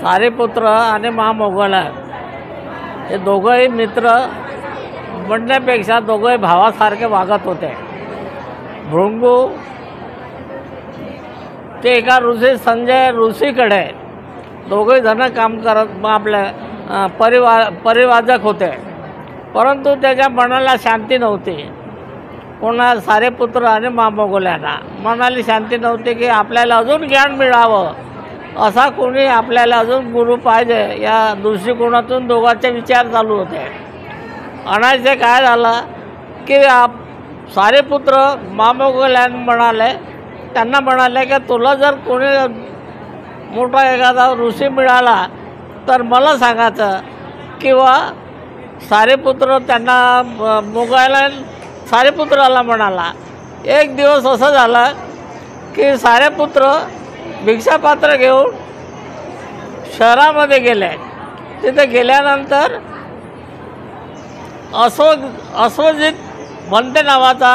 सारीपुत्र आणि महामोगला हे दोघंही मित्र म्हणण्यापेक्षा दोघंही भावासारखे वागत होते. भृंगू ते एका ऋषी संजय ऋषीकडे दोघंही जण काम करत आपले परिवाजक होते. परंतु त्याच्या मनाला शांती नव्हती. कोणा सारीपुत्र आणि महामोगल्यांना मनाली शांती नव्हती की आपल्याला अजून ज्ञान मिळावं, असा कोणी आपल्याला अजून गुरु पाहिजे, या दृष्टिकोनातून दोघांचे विचार चालू होते. अनायसे काय झालं की सारीपुत्र महामोगल्यांना त्यांना म्हणाले की तुला जर कोणी मोठा एखादा ऋषी मिळाला तर मला सांगायचं. किंवा सारीपुत्र त्यांना सारीपुत्राला म्हणाला. एक दिवस असं झालं की सारीपुत्र भिक्षापात्र घेऊन शहरामध्ये गेले. तिथे गेल्यानंतर अश्वजित म्हणते नावाचा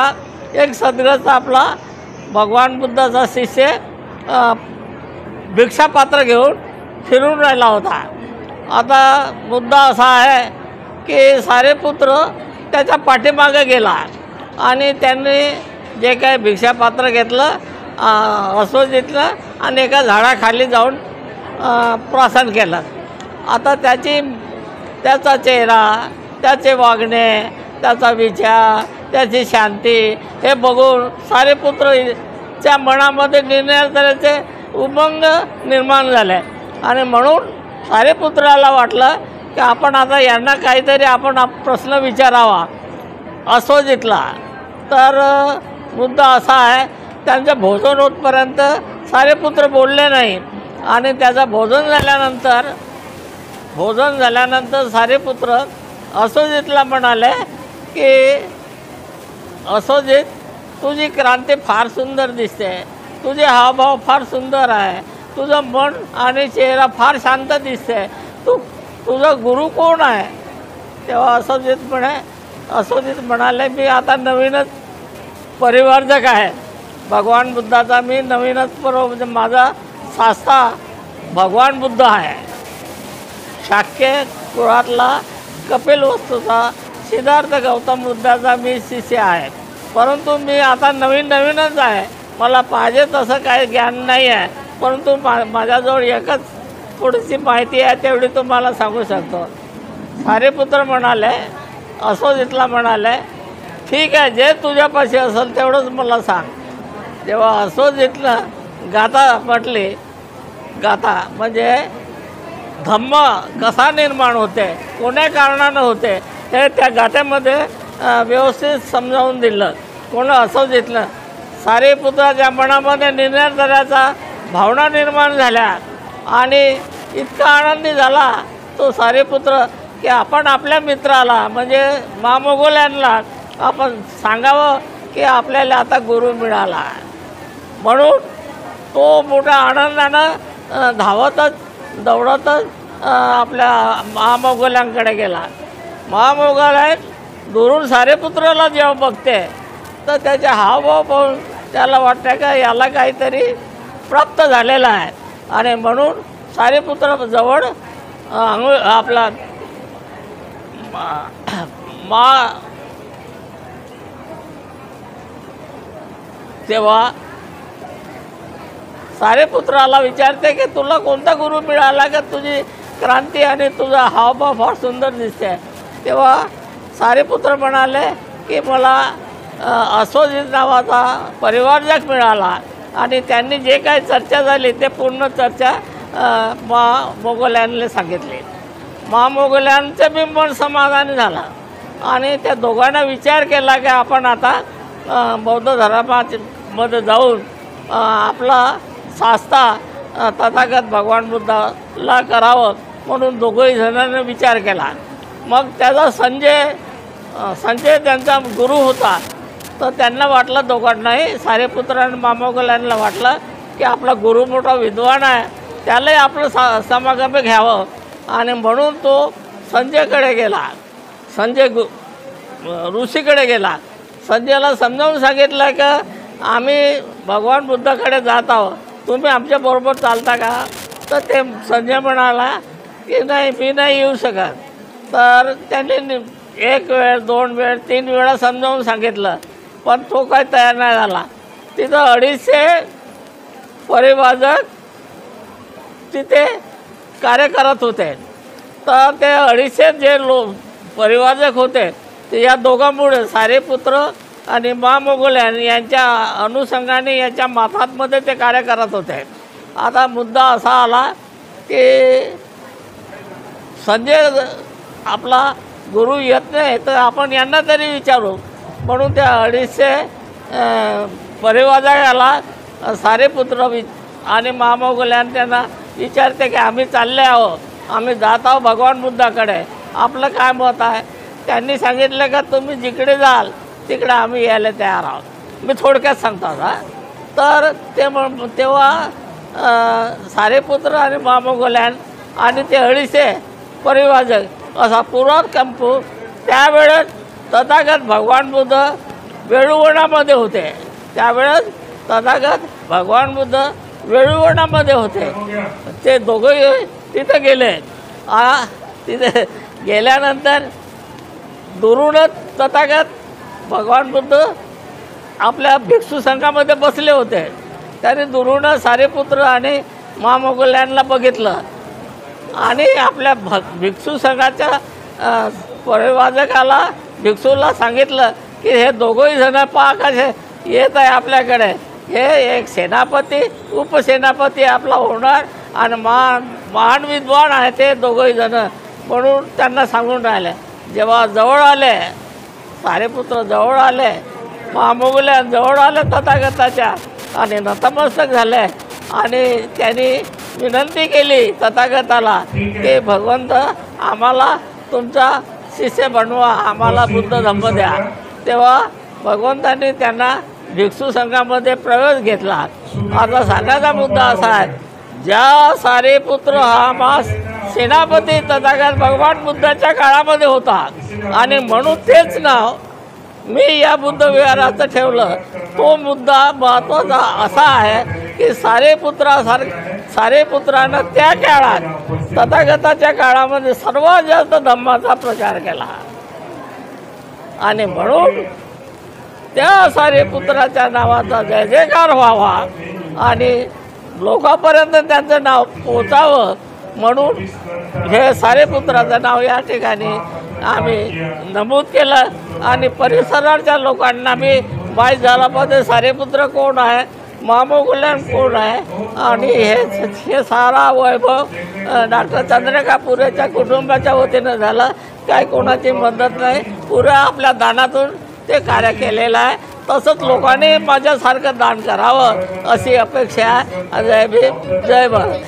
एक सद्ग्रस्त आपला भगवान बुद्धाचा शिष्य भिक्षापात्र घेऊन फिरून राहिला होता. आता मुद्दा असा आहे की सारीपुत्र त्याच्या पाठीमागे गेला आणि त्यांनी जे काही भिक्षापात्र घेतलं अश्वजितलं आणि एका झाडाखाली जाऊन प्राशन केलं. आता त्याचा चेहरा, त्याचे वागणे, त्याचा विचार, त्याची शांती हे बघून सारीपुत्रच्या मनामध्ये निर्णयाचे उमंग निर्माण झाले आणि म्हणून सारीपुत्राला वाटलं की आपण आता यांना काहीतरी आपण प्रश्न विचारावा अश्वजितला. तर मुद्दा असा आहे, त्यांचं भोजन होतपर्यंत सारीपुत्र बोलले नाही आणि त्याचं भोजन झाल्यानंतर सारीपुत्र अश्वजितला म्हणाले की अश्वजित, तुझी क्रांती फार सुंदर दिसते, तुझे हावभाव फार सुंदर आहे, तुझं मन आणि चेहरा फार शांत दिसते, तुझा गुरु कोण आहे? तेव्हा अश्वजित म्हणाले मी आता नवीनच परिवारजक आहे भगवान बुद्धाचा. मी नवीनच म्हणजे माझा शास्ता भगवान बुद्ध आहे. शाक्य कुळातला कपिलवस्तूचा सिद्धार्थ गौतम बुद्धाचा मी शिष्य आहे. परंतु मी आता नवीनच आहे. मला पाहिजे तसं काही ज्ञान नाही आहे. परंतु माझ्याजवळ एकच थोडीशी माहिती आहे, तेवढी तुम्हाला सांगू शकतो. सारीपुत्र म्हणाले, अश्वजितला म्हणाले, ठीक आहे, जे तुझ्यापाशी असेल तेवढंच मला सांग. जेव्हा अश्वजितनं गाथा म्हटली, गाथा म्हणजे धम्म कसा निर्माण होते, कोण्या कारणानं होते, हे त्या गाथेमध्ये व्यवस्थित समजावून दिलं. अश्वजितनं सारीपुत्राच्या मनामध्ये निर्णय करायचा भावना निर्माण झाल्या आणि इतका आनंदी झाला तो सारीपुत्र की आपण आपल्या मित्राला म्हणजे महामोगल्यांना आपण सांगावं की आपल्याला आता गुरु मिळाला. म्हणून तो मोठ्या आनंदानं दौडतच आपल्या महामोगल्यांकडे गेला. महामोगल्या दुरून सारीपुत्राला जेव्हा बघते तर त्याचे हावभाव पाहून त्याला वाटतं का याला काहीतरी प्राप्त झालेलं आहे आणि म्हणून सारीपुत्र जवळ आपला तेव्हा सारीपुत्राला विचारते की तुला कोणता गुरु मिळाला का तुझी क्रांती आणि तुझा हावभाव फार सुंदर दिसते. तेव्हा सारीपुत्र म्हणाले की मला अश्वजित नावाचा परिवारजक मिळाला आणि त्यांनी जे काही चर्चा झाली ते पूर्ण चर्चा महामोगल्यांना सांगितली. महामोगल्यांचं बी मन समाधानी झालं आणि त्या दोघांना विचार केला की आपण आता बौद्ध धर्मामध्ये जाऊन आपला शास्ता तथागत भगवान बुद्धाला करावं म्हणून दोघंही जणांनी विचार केला. मग त्याचा संजय त्यांचा गुरु होता. तर त्यांना वाटलं, दोघांनाही सारीपुत्र आणि महामोगल्यांना वाटलं की आपला गुरु मोठा विद्वान आहे, त्यालाही आपलं समागम घ्यावं आणि म्हणून तो संजयकडे गेला. संजय ऋषीकडे गेला. संजयला समजावून सांगितलं की आम्ही भगवान बुद्धाकडे जात आहोत, तुम्ही आमच्याबरोबर चालता का? तर ते संजय म्हणाला की नाही, मी नाही येऊ शकत. तर त्यांनी 1 वेळ 2 वेळ 3 वेळा समजावून सांगितलं, पण तो काही तयार नाही झाला. तिथं 250 परिवाजक तिथे कार्य करत होते. तर ते 250 जे परिवाजक होते ते या दोघांमुळे सारेपुत्र आणि मा मोगल्यान यांच्या अनुषंगाने याच्या माथातमध्ये ते कार्य करत होते. आता मुद्दा असा आला की संजय आपला गुरु येत नाही, तर आपण यांना तरी विचारू. म्हणून त्या 250 परिवाजकाला सारेपुत्र आणि महामोगल्यान त्यांना विचारते की आम्ही चालले आहो, आम्ही जात आहो भगवान बुद्धाकडे, आपलं काय मत आहे. त्यांनी सांगितलं का तुम्ही जिकडे जाल तिकडे आम्ही यायला तयार आहोत. मी थोडक्यात सांगतो आता. तर तेव्हा सारेपुत्र आणि महामोगल्यान आणि ते 250 परिवाजक असा पुरा कंपू त्यावेळेस तथागत भगवान बुद्ध वेळुवणामध्ये होते. त्यावेळेस तथागत भगवान बुद्ध वेळुवणामध्ये होते. ते दोघंही तिथे गेले. तिथे गेल्यानंतर दुरूनच तथागत भगवान बुद्ध आपल्या भिक्षू संघामध्ये बसले होते. त्यांनी दुरूनच सारेपुत्र आणि महामोगल्यांना बघितलं आणि आपल्या भिक्षू संघाच्या परिवाजकाला भिक्षूला सांगितलं की हे दोघंही जण पहा कसे येत आहे आपल्याकडे. हे एक सेनापती उपसेनापती आपला होणार आणि महान विद्वान आहे ते दोघंही जण, म्हणून त्यांना सांगून राहिले. जेव्हा जवळ आले सारेपुत्र, जवळ आले महामोगल्यान, जवळ आले तथागताच्या आणि नतमस्तक झाले आणि त्यांनी विनंती केली तथागताला की भगवंत आम्हाला तुमचा शिष्य बनवा, आम्हाला बुद्ध धम्म द्या. तेव्हा भगवंतांनी त्यांना भिक्षू संघामध्ये प्रवेश घेतला. आता सांगायचा मुद्दा असा आहे, ज्या सारेपुत्र हा सेनापती तथागत भगवान बुद्धाच्या काळामध्ये होता आणि म्हणून तेच नाव मी या बुद्ध विहाराचं ठेवलं. तो मुद्दा महत्त्वाचा असा आहे की सारेपुत्रानं त्या काळात तथागताच्या काळामध्ये सर्वात जास्त धम्माचा प्रचार केला आणि म्हणून त्या सारेपुत्राच्या नावाचा जय जयकार व्हावा आणि लोकांपर्यंत त्यांचं नाव पोचावं म्हणून हे सारेपुत्राचं नाव या ठिकाणी आम्ही नमूद केलं आणि परिसराच्या लोकांना मी माहीत झाला पाहिजे सारेपुत्र कोण आहे, महामोगल्यान कोण आहे. आणि हे सारा वैभव डॉक्टर चंद्रिका पुरेच्या कुटुंबाच्या वतीनं झालं. काय कोणाची मदत नाही, पुऱ्या आपल्या दानातून ते कार्य केलेलं आहे. तसंच लोकांनी माझ्यासारखं दान करावं अशी अपेक्षा आहे. जय भीम, जय भारत.